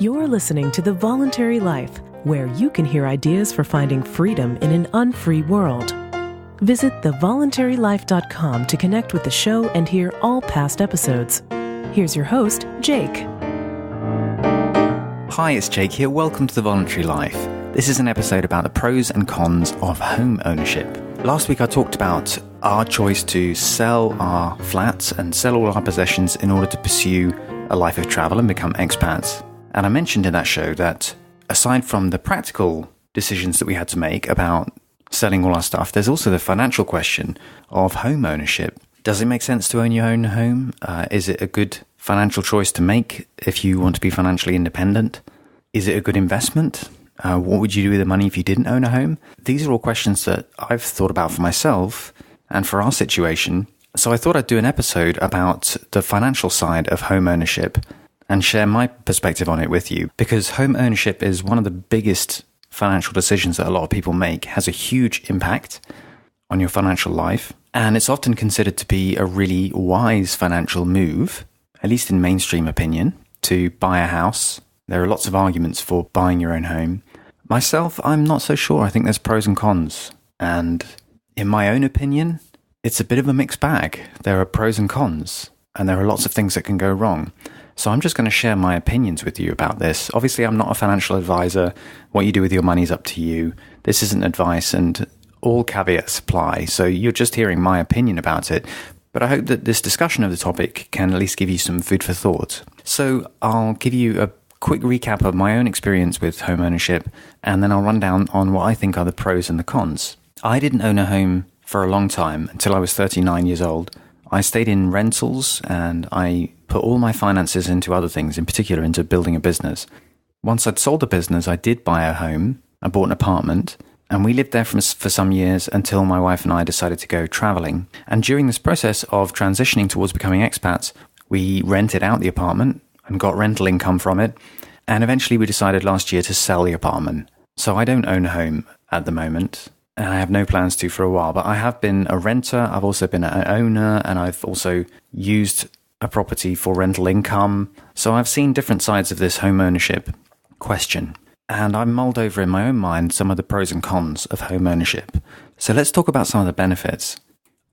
You're listening to The Voluntary Life, where you can hear ideas for finding freedom in an unfree world. Visit thevoluntarylife.com to connect with the show and hear all past episodes. Here's your host, Jake. Hi, it's Jake here. Welcome to The Voluntary Life. This is an episode about the pros and cons of home ownership. Last week I talked about our choice to sell our flats and sell all our possessions in order to pursue a life of travel and become expats. And I mentioned in that show that aside from the practical decisions that we had to make about selling all our stuff, there's also the financial question of home ownership. Does it make sense to own your own home? Is it a good financial choice to make if you want to be financially independent? Is it a good investment? What would you do with the money if you didn't own a home? These are all questions that I've thought about for myself and for our situation. So I thought I'd do an episode about the financial side of home ownership and share my perspective on it with you, because home ownership is one of the biggest financial decisions that a lot of people make, has a huge impact on your financial life, and it's often considered to be a really wise financial move, at least in mainstream opinion, to buy a house. There are lots of arguments for buying your own home. Myself, I'm not so sure. I think there's pros and cons, and in my own opinion, it's a bit of a mixed bag. There are pros and cons, and there are lots of things that can go wrong. So I'm just going to share my opinions with you about this. Obviously, I'm not a financial advisor. What you do with your money is up to you. This isn't advice, and all caveats apply. So you're just hearing my opinion about it. But I hope that this discussion of the topic can at least give you some food for thought. So I'll give you a quick recap of my own experience with home ownership, and then I'll run down on what I think are the pros and the cons. I didn't own a home for a long time, until I was 39 years old. I stayed in rentals and I put all my finances into other things, in particular into building a business. Once I'd sold the business, I did buy a home. I bought an apartment and we lived there for some years until my wife and I decided to go traveling. And during this process of transitioning towards becoming expats, we rented out the apartment and got rental income from it. And eventually we decided last year to sell the apartment. So I don't own a home at the moment. And I have no plans to for a while, but I have been a renter, I've also been an owner, and I've also used a property for rental income. So I've seen different sides of this home ownership question, and I've mulled over in my own mind some of the pros and cons of home ownership. So let's talk about some of the benefits.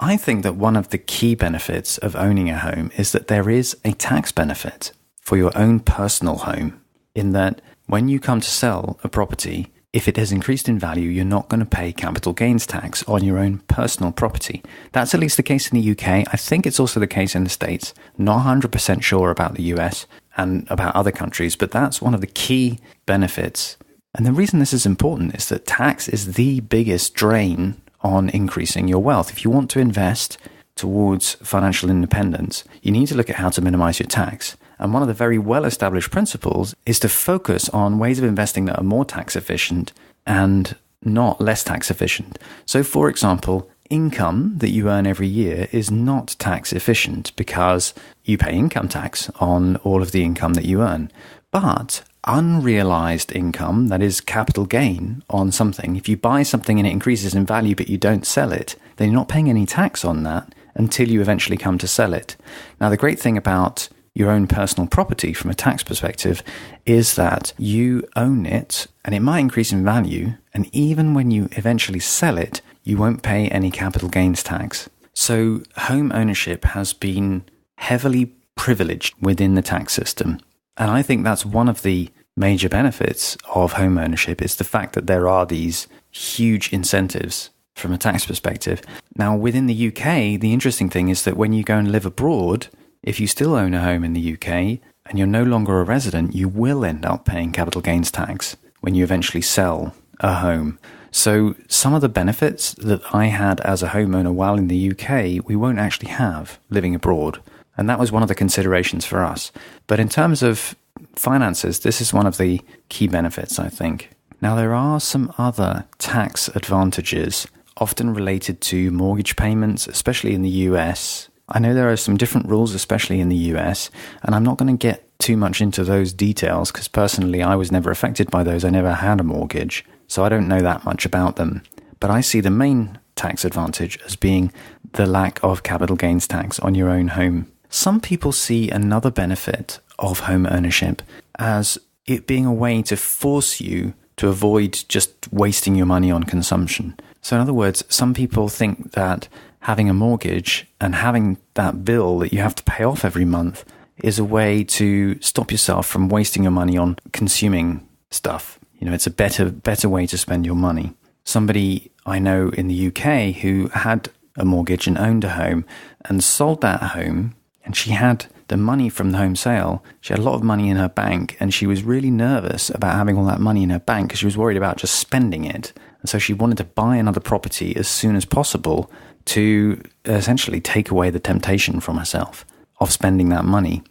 I think that one of the key benefits of owning a home is that there is a tax benefit for your own personal home, in that when you come to sell a property, if it has increased in value, you're not going to pay capital gains tax on your own personal property. That's at least the case in the UK. I think it's also the case in the States. Not 100% sure about the US and about other countries, but that's one of the key benefits. And the reason this is important is that tax is the biggest drain on increasing your wealth. If you want to invest towards financial independence, you need to look at how to minimize your tax. And one of the very well-established principles is to focus on ways of investing that are more tax efficient and not less tax efficient. So, for example, income that you earn every year is not tax efficient because you pay income tax on all of the income that you earn. But unrealized income, that is capital gain on something, if you buy something and it increases in value but you don't sell it, then you're not paying any tax on that until you eventually come to sell it. Now, the great thing about your own personal property from a tax perspective is that you own it and it might increase in value, and even when you eventually sell it, you won't pay any capital gains tax. So home ownership has been heavily privileged within the tax system, and I think that's one of the major benefits of home ownership, is the fact that there are these huge incentives from a tax perspective. Now, within the UK, the interesting thing is that when you go and live abroad, if you still own a home in the UK and you're no longer a resident, you will end up paying capital gains tax when you eventually sell a home. So some of the benefits that I had as a homeowner while in the UK, we won't actually have living abroad. And that was one of the considerations for us. But in terms of finances, this is one of the key benefits, I think. Now, there are some other tax advantages, often related to mortgage payments, especially in the US. I know there are some different rules, especially in the US, and I'm not going to get too much into those details because personally I was never affected by those. I never had a mortgage, so I don't know that much about them. But I see the main tax advantage as being the lack of capital gains tax on your own home. Some people see another benefit of home ownership as it being a way to force you to avoid just wasting your money on consumption. So in other words, some people think that having a mortgage and having that bill that you have to pay off every month is a way to stop yourself from wasting your money on consuming stuff. It's a better way to spend your money. Somebody I know in the UK who had a mortgage and owned a home and sold that home, and she had the money from the home sale. She had a lot of money in her bank, and she was really nervous about having all that money in her bank because she was worried about just spending it. And so she wanted to buy another property as soon as possible to essentially take away the temptation from herself of spending that money.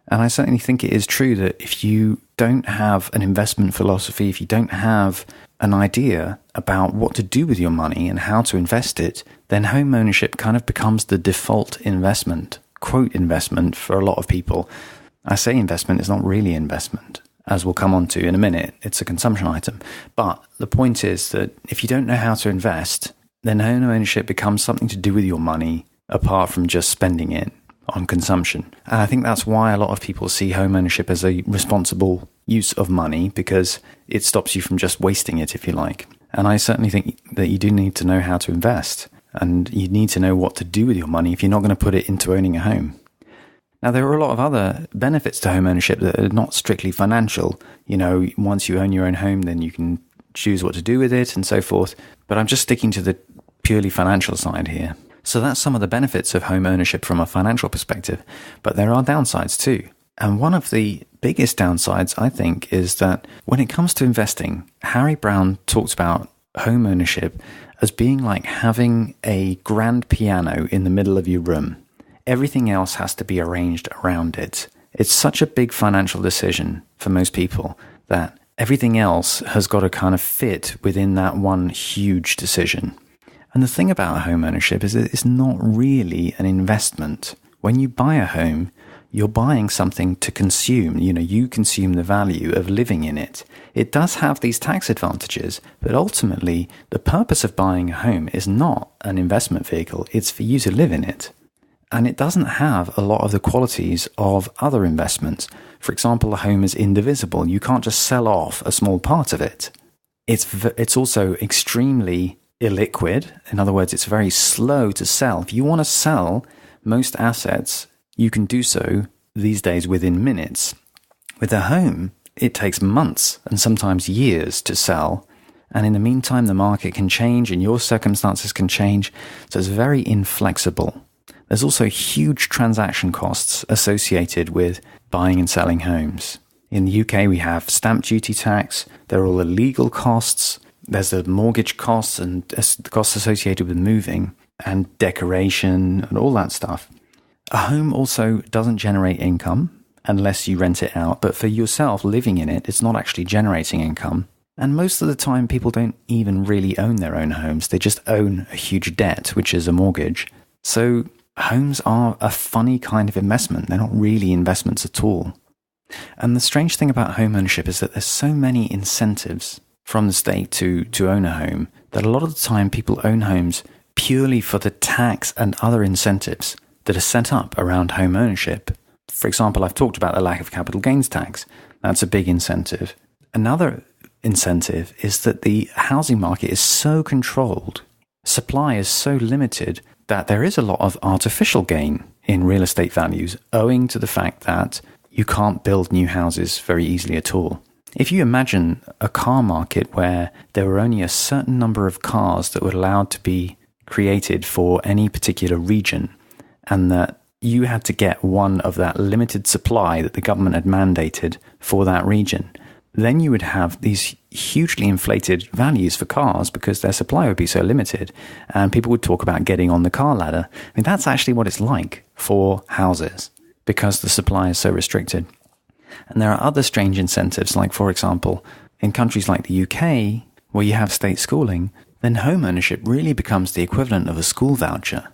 And I certainly think it is true that if you don't have an investment philosophy, if you don't have an idea about what to do with your money and how to invest it, then home ownership kind of becomes the default investment, quote investment, for a lot of people. I say investment, it's not really investment, as we'll come on to in a minute. It's a consumption item. But the point is that if you don't know how to invest, then home ownership becomes something to do with your money apart from just spending it on consumption. And I think that's why a lot of people see home ownership as a responsible use of money, because it stops you from just wasting it, if you like. And I certainly think that you do need to know how to invest, and you need to know what to do with your money if you're not going to put it into owning a home. Now, there are a lot of other benefits to home ownership that are not strictly financial. Once you own your own home, then you can choose what to do with it and so forth. But I'm just sticking to the purely financial side here. So that's some of the benefits of home ownership from a financial perspective, but there are downsides too. And one of the biggest downsides, I think, is that when it comes to investing, Harry Browne talks about home ownership as being like having a grand piano in the middle of your room. Everything else has to be arranged around it. It's such a big financial decision for most people that everything else has got to kind of fit within that one huge decision. And the thing about home ownership is that it's not really an investment. When you buy a home, you're buying something to consume. You consume the value of living in it. It does have these tax advantages, but ultimately, the purpose of buying a home is not an investment vehicle. It's for you to live in it. And it doesn't have a lot of the qualities of other investments. For example, a home is indivisible. You can't just sell off a small part of it. It's also extremely illiquid. In other words, it's very slow to sell. If you want to sell most assets, you can do so these days within minutes. With a home, it takes months and sometimes years to sell. And in the meantime, the market can change and your circumstances can change. So it's very inflexible. There's also huge transaction costs associated with buying and selling homes. In the UK, we have stamp duty tax. There are all the legal costs. There's the mortgage costs and the costs associated with moving and decoration and all that stuff. A home also doesn't generate income unless you rent it out, but for yourself living in it, it's not actually generating income. And most of the time, people don't even really own their own homes. They just own a huge debt, which is a mortgage. So homes are a funny kind of investment. They're not really investments at all. And the strange thing about home ownership is that there's so many incentives from the state to own a home that a lot of the time people own homes purely for the tax and other incentives that are set up around home ownership. For example, I've talked about the lack of capital gains tax. That's a big incentive. Another incentive is that the housing market is so controlled, supply is so limited that there is a lot of artificial gain in real estate values owing to the fact that you can't build new houses very easily at all. If you imagine a car market where there were only a certain number of cars that were allowed to be created for any particular region, and that you had to get one of that limited supply that the government had mandated for that region, then you would have these hugely inflated values for cars because their supply would be so limited, and people would talk about getting on the car ladder. I mean, that's actually what it's like for houses because the supply is so restricted. And there are other strange incentives, like, for example, in countries like the UK, where you have state schooling, then home ownership really becomes the equivalent of a school voucher.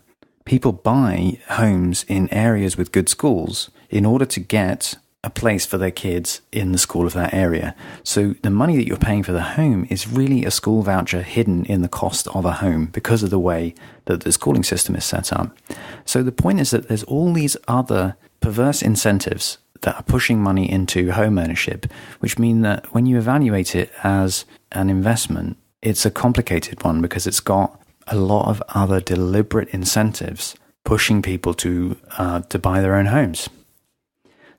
People buy homes in areas with good schools in order to get a place for their kids in the school of that area. So the money that you're paying for the home is really a school voucher hidden in the cost of a home because of the way that the schooling system is set up. So the point is that there's all these other perverse incentives that are pushing money into home ownership, which mean that when you evaluate it as an investment, it's a complicated one because it's got a lot of other deliberate incentives pushing people to buy their own homes.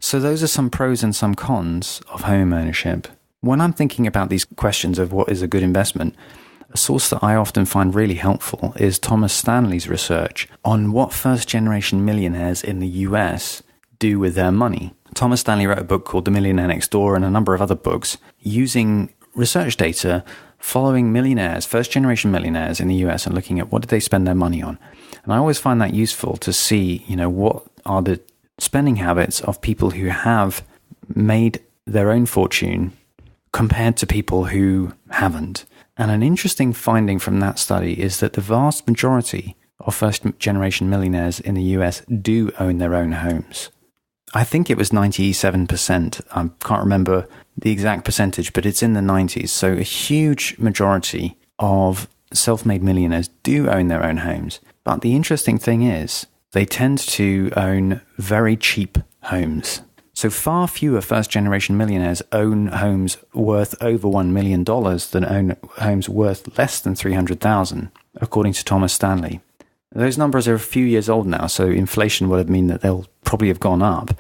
So those are some pros and some cons of home ownership. When I'm thinking about these questions of what is a good investment, a source that I often find really helpful is Thomas Stanley's research on what first-generation millionaires in the US do with their money. Thomas Stanley wrote a book called The Millionaire Next Door and a number of other books using research data following millionaires, first-generation millionaires in the US, and looking at what did they spend their money on. And I always find that useful to see, what are the spending habits of people who have made their own fortune compared to people who haven't. And an interesting finding from that study is that the vast majority of first-generation millionaires in the US do own their own homes. I think it was 97%. I can't remember the exact percentage, but it's in the 90s. So a huge majority of self-made millionaires do own their own homes. But the interesting thing is they tend to own very cheap homes. So far fewer first-generation millionaires own homes worth over $1 million than own homes worth less than $300,000, according to Thomas Stanley. Those numbers are a few years old now, so inflation would mean that they'll probably have gone up.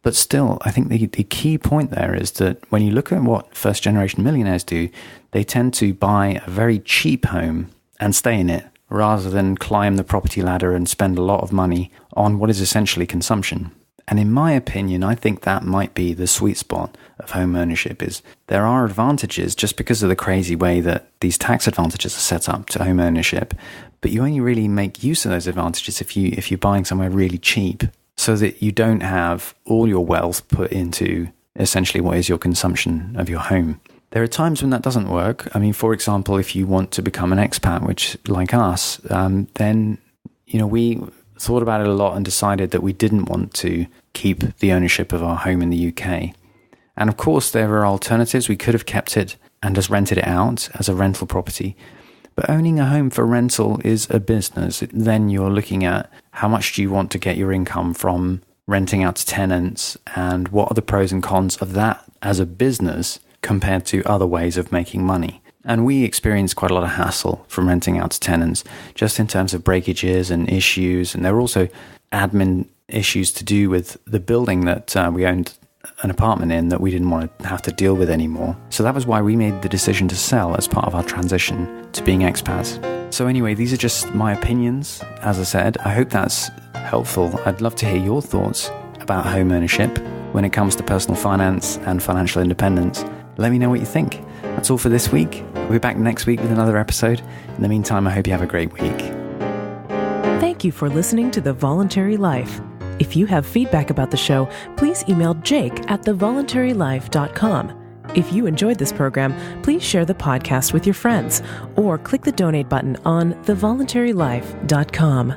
But still, I think the key point there is that when you look at what first-generation millionaires do, they tend to buy a very cheap home and stay in it, rather than climb the property ladder and spend a lot of money on what is essentially consumption. And in my opinion, I think that might be the sweet spot of home ownership. Is there are advantages just because of the crazy way that these tax advantages are set up to home ownership, but you only really make use of those advantages if you're buying somewhere really cheap, so that you don't have all your wealth put into essentially what is your consumption of your home. There are times when that doesn't work. I mean, for example, if you want to become an expat, which like us, then, we thought about it a lot and decided that we didn't want to keep the ownership of our home in the UK. And of course, there are alternatives. We could have kept it and just rented it out as a rental property. But owning a home for rental is a business. Then you're looking at how much do you want to get your income from renting out to tenants, and what are the pros and cons of that as a business compared to other ways of making money. And we experienced quite a lot of hassle from renting out to tenants, just in terms of breakages and issues. And there were also admin issues to do with the building that we owned an apartment in that we didn't want to have to deal with anymore. So that was why we made the decision to sell as part of our transition to being expats. So anyway, these are just my opinions. As I said, I hope that's helpful. I'd love to hear your thoughts about home ownership when it comes to personal finance and financial independence. Let me know what you think. That's all for this week. We'll be back next week with another episode. In the meantime, I hope you have a great week. Thank you for listening to The Voluntary Life. If you have feedback about the show, please email jake@thevoluntarylife.com. If you enjoyed this program, please share the podcast with your friends or click the donate button on thevoluntarylife.com.